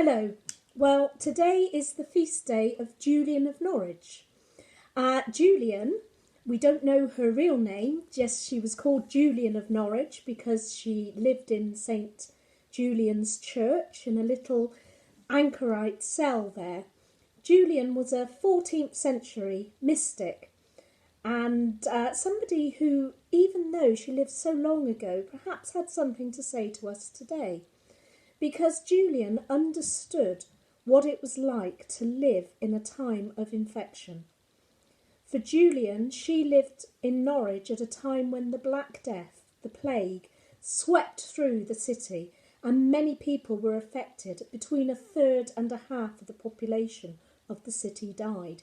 Hello. Well, today is the feast day of Julian of Norwich. Julian, we don't know her real name, just she was called Julian of Norwich because she lived in St. Julian's church in a little anchorite cell there. Julian was a 14th century mystic and somebody who, even though she lived so long ago, perhaps had something to say to us today. Because Julian understood what it was like to live in a time of infection. For Julian, she lived in Norwich at a time when the Black Death, the plague, swept through the city and many people were affected. Between a third and a half of the population of the city died.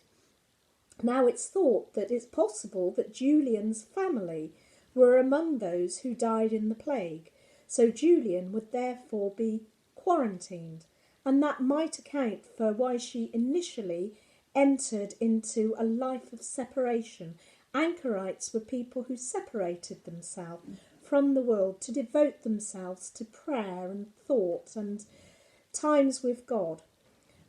Now it's thought that it's possible that Julian's family were among those who died in the plague. So Julian would therefore be quarantined, and that might account for why she initially entered into a life of separation. Anchorites were people who separated themselves from the world to devote themselves to prayer and thought and times with God.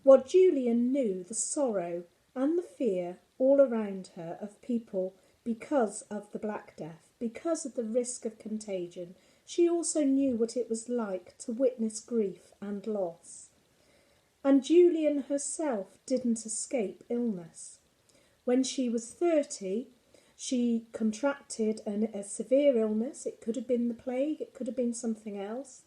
Well, Julian knew the sorrow and the fear all around her of people because of the Black Death, because of the risk of contagion. She also knew what it was like to witness grief and loss. And Julian herself didn't escape illness. When she was 30, she contracted a severe illness. It could have been the plague, it could have been something else.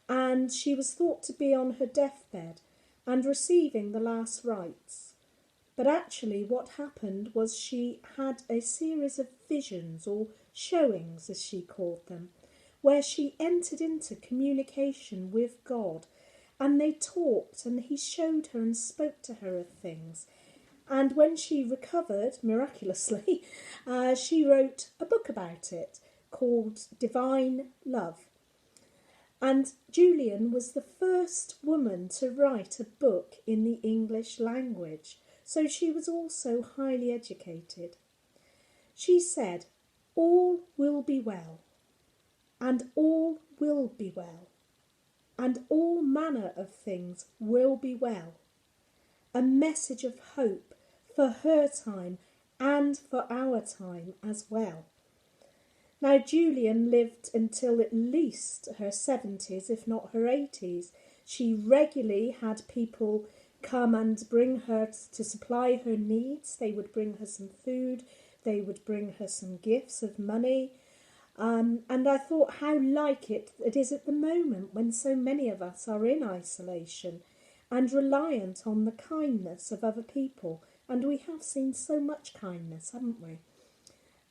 And she was thought to be on her deathbed and receiving the last rites. But actually what happened was she had a series of visions, or showings as she called them, where she entered into communication with God, and they talked and he showed her and spoke to her of things. And when she recovered, miraculously, she wrote a book about it called Divine Love. And Julian was the first woman to write a book in the English language, so she was also highly educated. She said, "All will be well, and all will be well, and all manner of things will be well." A message of hope for her time and for our time as well. Now, Julian lived until at least her 70s, if not her 80s. She regularly had people come and bring her to supply her needs. They would bring her some food, they would bring her some gifts of money. And I thought how like it is at the moment when so many of us are in isolation and reliant on the kindness of other people. And we have seen so much kindness, haven't we?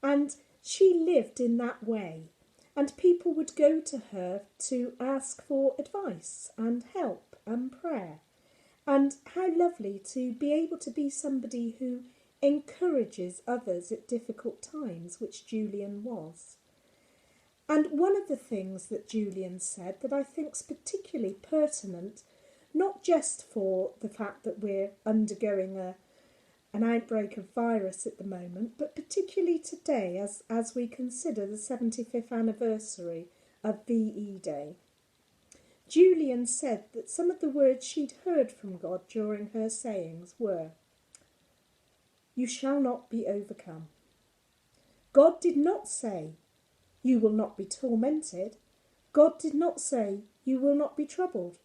And she lived in that way. And people would go to her to ask for advice and help and prayer. And how lovely to be able to be somebody who encourages others at difficult times, which Julian was. And one of the things that Julian said that I think is particularly pertinent, not just for the fact that we're undergoing an outbreak of virus at the moment, but particularly today as we consider the 75th anniversary of VE Day. Julian said that some of the words she'd heard from God during her sayings were, "You shall not be overcome." God did not say, "You will not be tormented." God did not say, "You will not be troubled."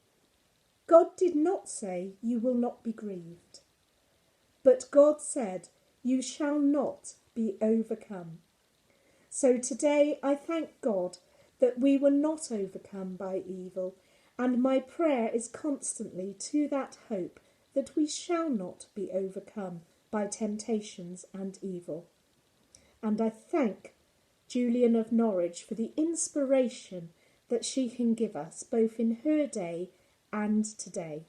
God did not say, "You will not be grieved." But God said, "You shall not be overcome." So today I thank God that we were not overcome by evil, and my prayer is constantly to that hope that we shall not be overcome by temptations and evil. And I thank Julian of Norwich for the inspiration that she can give us both in her day and today.